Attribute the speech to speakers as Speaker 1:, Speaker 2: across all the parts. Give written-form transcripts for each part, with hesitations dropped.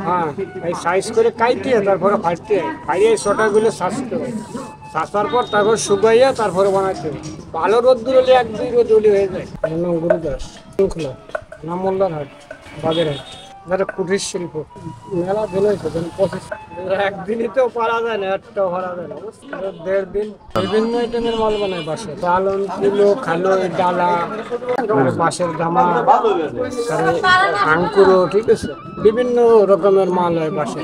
Speaker 1: হ্যাঁ, এই সাইজ করে কাইতে তারপরে ফাটতে ফাইয়ে ছোটাগুলো ছাঁচতে হয়। ছাঁচার পর তারপর শুকাইয়া তারপরে বানাইতে হয়। ভালো রোদ্দুর হলে 1-2 রোদ হলে হয়ে যায়। আমার নাম গুরুদাস, শৃঙ্খলা, নাম মোল্লারহাট, বাগেরহাট। যারা কুটির শিল্প মেলা দিন হয়েছে, 25 একদিনই তো পারা যায় না, একটাও পারা যায় না, বুঝছেন? 1.5 দিন বিভিন্ন আইটেমের মাল বানায় বাসে, চালন, কুলো, খালোই, ডালা, বাঁশের জামা, আঙ্কুরো, ঠিক আছে, বিভিন্ন রকমের মাল হয় বাসে।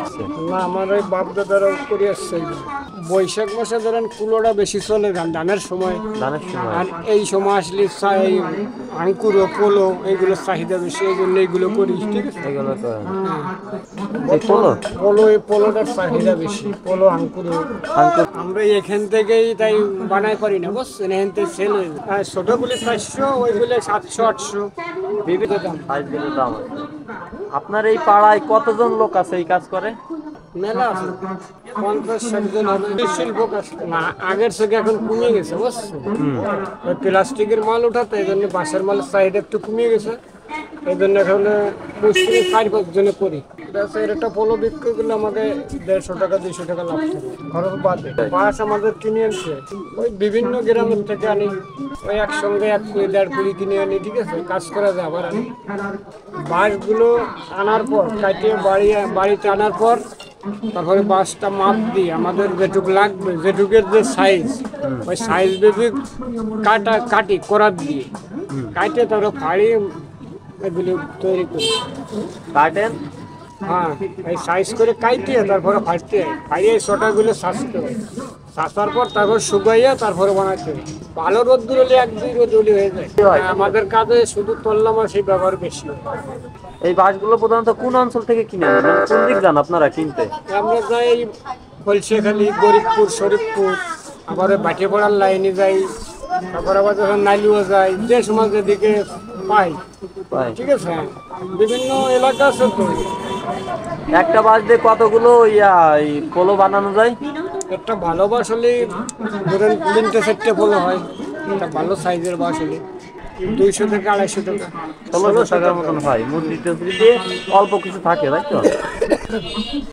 Speaker 1: না আমার ওই বাপ দাদারাও করে আসছে। বৈশাখ মাসে ধরেন কুলোটা বেশি চলে, ধানের সময়। আর এই সময় আসলে এই আঙ্কুরো, পোলো এইগুলোর চাহিদা বেশি, এই জন্য এইগুলো করি, ঠিক আছে।
Speaker 2: এগুলো তো
Speaker 1: পোলো, এই পোলোটার চাহিদা বেশি, পোলো, আঙ্কুরো। আমরা এখান থেকেই তাই বানাই পারি না, বুঝছেন, এখান থেকে সেল হয়ে যায়। আর ছোটগুলি 400, ওইগুলো 700-800, বিভিন্ন দাম।
Speaker 2: সাইজগুলোর দাম আছে। আপনার এই পাড়ায় কতজন লোক আছে এই কাজ করে?
Speaker 1: মেলা আছে, 50-60 জন হবে। শিল্প কাজ না, আগের থেকে এখন কমে গেছে, বুঝছেন। ওই প্লাস্টিকের মাল উঠাতে, এই জন্য বাঁশের মালের চাহিদা একটু কমে গেছে। এই জন্য এখন মুসলিম 4-5 জনে করি। একটা পোলো বিক্রি করলে আমাকে 150 টাকা 200 টাকা লাভ থাকে, খরচ বাদে। বাঁশ আমাদের কিনে আনছে, ওই বিভিন্ন গ্রামের থেকে আনি, ওই একসঙ্গে 1 কুড়ি 1.5 কুড়ি কিনে আনি, ঠিক আছে, কাজ করা যায়। আবার আনি বাঁশগুলো আনার পর কাটিয়ে বাড়িতে আনার পর তারপরে বাঁশটা মাপ দিই, আমাদের যেটুক লাগবে, যেটুকের যে সাইজ, ওই সাইজ ভেবে কাটি করার দিয়ে কাটে তারপরে ফাড়ি এগুলো তৈরি করি।
Speaker 2: কাটেন?
Speaker 1: হ্যাঁ, এই সাইজ করে কাইতে তারপরে ফাটতে হয়, ফাড়িয়ে ছোটাগুলো ছাঁচতে হয়। ছাঁচার পর তারপর শুকাইয়া তারপরে বানাইতে হয়। ভালো রোদ্দুর হলে 1-2 রোদ হলে হয়ে যায়। আমাদের কাজে শুধু তল্লা মাছের ব্যবহার বেশি হয়।
Speaker 2: এই বাঁশগুলো প্রধানত কোন অঞ্চল থেকে কিনে আনেন? মানে কোন দিক যান আপনারা কিনতে?
Speaker 1: আমরা যাই কলসিখালি, গরিবপুর, শরীফপুর, আবার বাটিপাড়ার লাইনে যাই, তারপর আবার যখন নাইলুয়া যাই, যে সময় যেদিকে পাই, ঠিক আছে। বিভিন্ন এলাকা আছে তো।
Speaker 2: একটা বাঁশ দিয়ে কতগুলো এই পোলো বানানো যায়?
Speaker 1: একটা ভালো বাঁশ হলে ধরেন 3-4টে পোলো হয়। একটা ভালো সাইজের বাঁশ হলে 200 থেকে 250 টাকা,
Speaker 2: 1600 টাকার মতন হয়। মুদ্রি টুদ্রি দিয়ে অল্প কিছু থাকে, তাই তো?